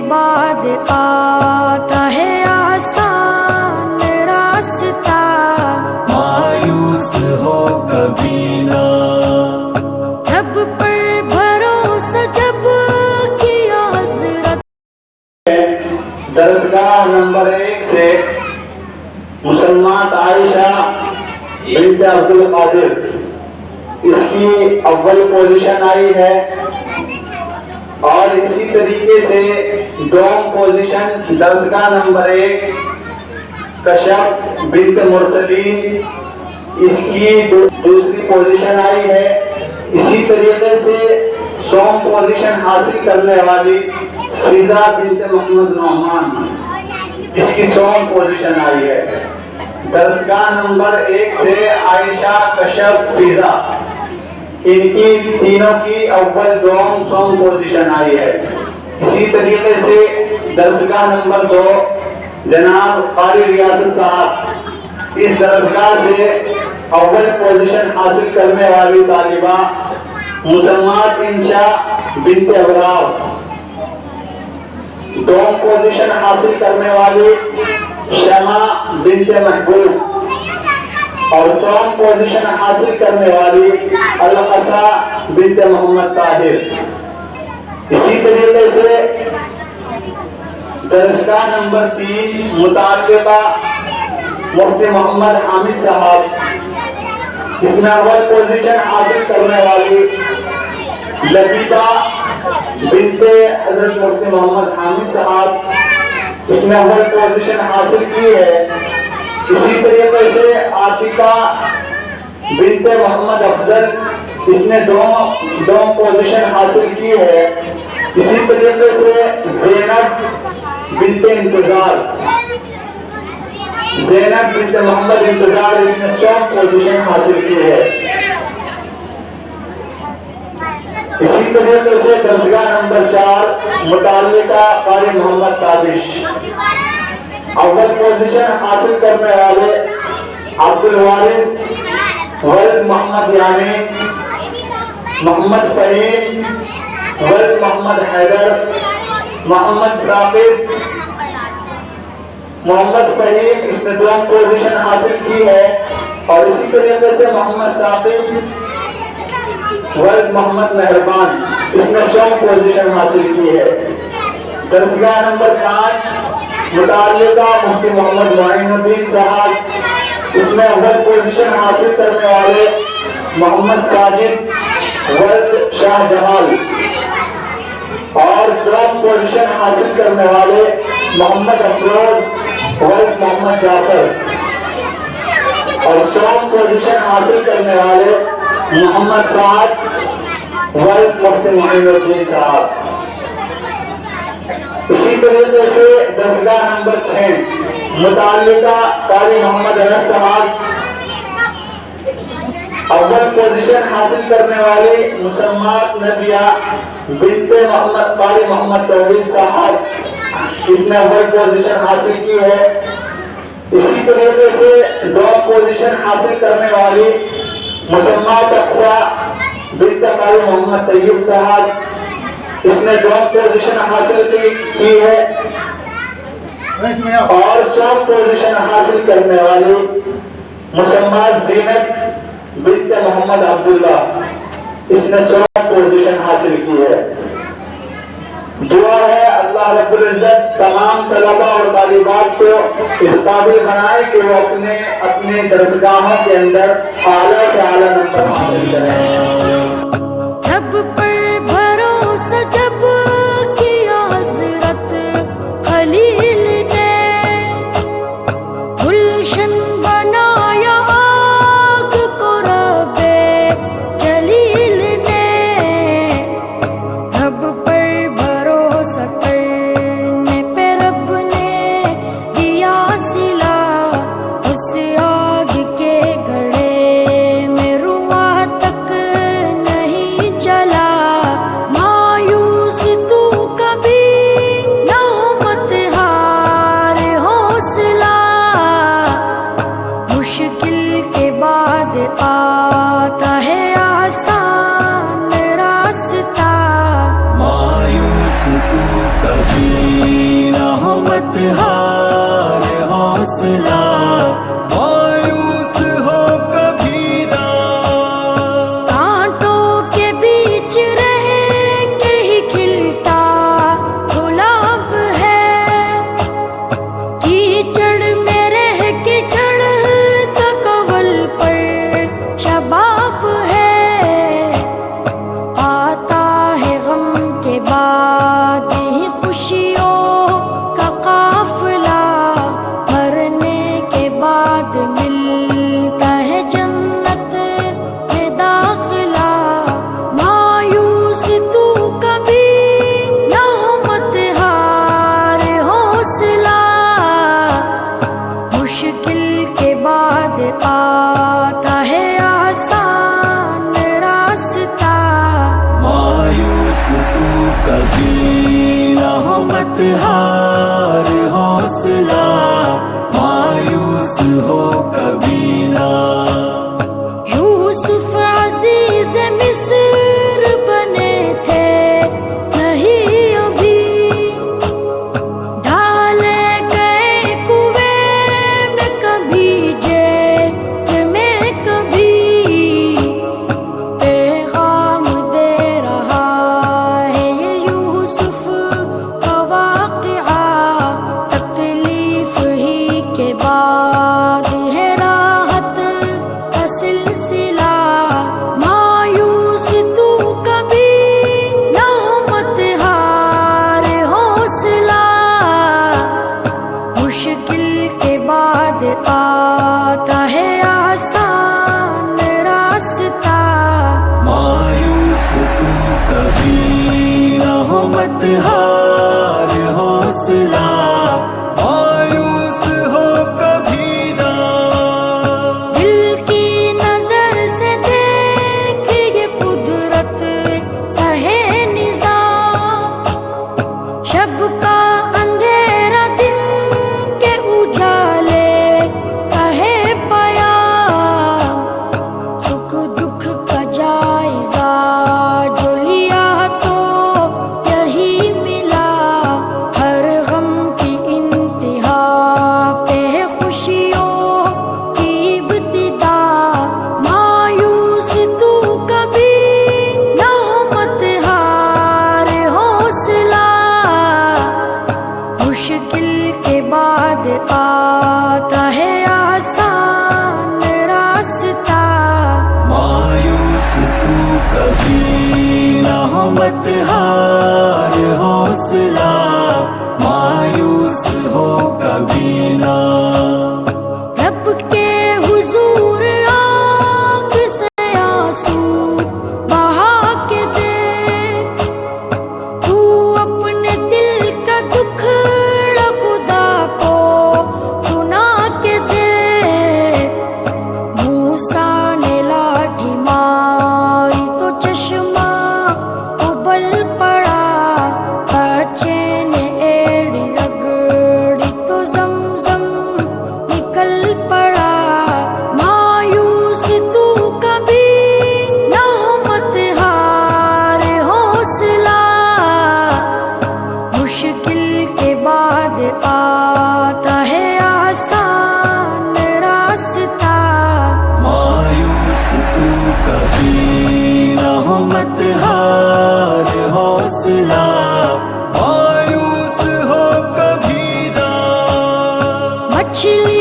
بعد آتا ہے آسان راستہ، مایوس ہو کبھی نہ، رب پر بھروسہ جب کیا حضرت۔ درسگاہ نمبر 1 سے مسلمان عائشہ بنت عبد القادر، اس کی اول پوزیشن آئی ہے، اور اسی طریقے سے دوم پوزیشن درسگاہ نمبر 1 کشف بنت مرسلین، اس کی دوسری پوزیشن آئی ہے۔ اسی طریقے سے سوم پوزیشن حاصل کرنے والی فضا بنت محمد نعمان، اس کی سوم پوزیشن آئی ہے۔ درسگاہ نمبر 1 سے عائشہ، کشف، فضا، ان کی تینوں کی اول دوم سوم پوزیشن آئی ہے۔ اسی طریقے سے درسگاہ نمبر 2 جناب قاری ریاض صاحب، اس درسگاہ سے اول پوزیشن حاصل کرنے والی طالبہ مسمات انشا بنت ابرار، دوم پوزیشن حاصل کرنے والی شمع بنت محبوب، اور سوم پوزیشن حاصل کرنے والی القصہ بنت محمد طاہر۔ اسی طریقے سے درسگاہ نمبر 3 متعلقہ مفتی محمد حامد صاحب، اس میں اول پوزیشن حاصل کرنے والی لبیبہ بنت حضرت مفتی محمد حامد صاحب، اس میں اول پوزیشن حاصل کی ہے۔ اسی طریقے سے عاطفہ بنت محمد افضل، اس نے دوم پوزیشن حاصل کی ہے۔ اسی طریقے سے زینب بنت انتظار، زینب بنت محمد انتظار، اس نے سوم پوزیشن حاصل کی ہے۔ اسی طریقے سے درسگاہ نمبر 4 متعلقہ قاری محمد تابش، اول پوزیشن حاصل کرنے والے عبد الوارث ولد محمد یامین، محمد فہیم ولد محمد حیدر، محمد ثاقب، محمد فہیم، اس نے دوم پوزیشن حاصل کی ہے۔ اور اسی طریقے سے محمد ثاقب ولد محمد مہربان، اس نے سوم پوزیشن حاصل کی ہے۔ درسگاہ نمبر 5 متعلقہ مفتی محمد معین الدین صاحب، اس میں اول پوزیشن حاصل کرنے والے محمد ساجد ولد شاہ جمال، اور دوم پوزیشن حاصل کرنے والے محمد افروز ولد محمد جعفر، اور سوم پوزیشن حاصل کرنے والے محمد سعد ولد مفتی معین الدین صاحب۔ اسی طریقے سے درسگاہ نمبر 6 متعلقہ قاری محمد انس صاحب، اول پوزیشن حاصل کرنے والی مسمات نبیہ بنت محمد قاری محمد توحید صاحب، اس نے اول پوزیشن حاصل کی ہے۔ اسی طریقے سے دوم پوزیشن حاصل کرنے والی مسمات اقصیٰ بنت قاری محمد طیب صاحب، اس نے دوم پوزیشن حاصل کی ہے۔ اور سوم پوزیشن حاصل کرنے والی مسمات زینب بنت محمد عبداللہ، اس نے سوم پوزیشن حاصل کی ہے۔ دعا ہے اللہ رب العزت تمام طلبہ اور طالبات کو اس قابل بنائے کہ وہ اپنے درسگاہوں کے اندر اعلیٰ سے اعلیٰ نمبر حاصل کریں۔ رب پر بھروسہ جب کیا حضرت خلیل نے، گلشن بنایا آگ کو رب جلیل نے، رب پر بھروسہ کرنے پہ رب نے دیا صلہ، اس آگ کے گڑھے میں رواں تک مت ہار حوصلہ مایوس ہو کبھی نہ کانٹوں کے بیچ رہ کے ہی کھلتا گلاب ہے کیچڑ میں رہ کے چڑھتا کول پر شباب ہے آتا ہے غم کے بعد ہی خوشیوں کا قافلہ مرنے کے بعد ملتا ہے جنت میں داخلہ مایوس تو کبھی نہ ہو مت ہار حوصلہ مشکل کے بعد آتا ہے آسان راستہ مایوس تو کبھی نہ ہو مت ہار حوصلہ مایوس ہو کبھی نہ یوسف عزیز مصر بنے تھے نہیں ابھی ڈالے گئے کنویں میں کبھی جیل میں کبھی پیغام دے رہا ہے یہ یوسف کا واقعہ تکلیف ہی کے بعد ہے راحت کا سلسلہ مایوس تو کبھی نہ ہو مت ہار حوصلہ مشکل کے بعد آتا ہے آسان راستہ مایوس تو کبھی نہ ہو مت ہار حوصلہ مایوس ہو کبھی نہ دل کی نظر سے دیکھ یہ قدرت کہے نظام شب کا اندھیرا دن کے اجالے کہے پیام سکھ دکھ کا جائزہ جو لیا تو یہی ملا ہر غم کی انتہا پہ ہے خوشیوں کی ابتدا مایوس تو کبھی نہ ہو مت ہار حوصلہ مشکل کے بعد آتا ہے آسان راستہ مایوس تو کبھی نہ ہو مت ہار حوصلہ مایوس ہو کبھی نہ رب کے حضور آنکھ سے آنسو بہا کے دے تو اپنے دل کا دکھڑا خدا کو سنا کے دے موسیٰ نے لاٹھی ماری تو چشمہ ابل پڑا بچے نے ایڑی رگڑی تو زمزم نکل پڑا مایوس تو کبھی نہ ہو مت ہار حوصلہ مشکل کے بعد آتا ہے آسان راستہ مایوس تو کبھی نہ ہو مت ہار حوصلہ مایوس ہو کبھی نہ مچھلی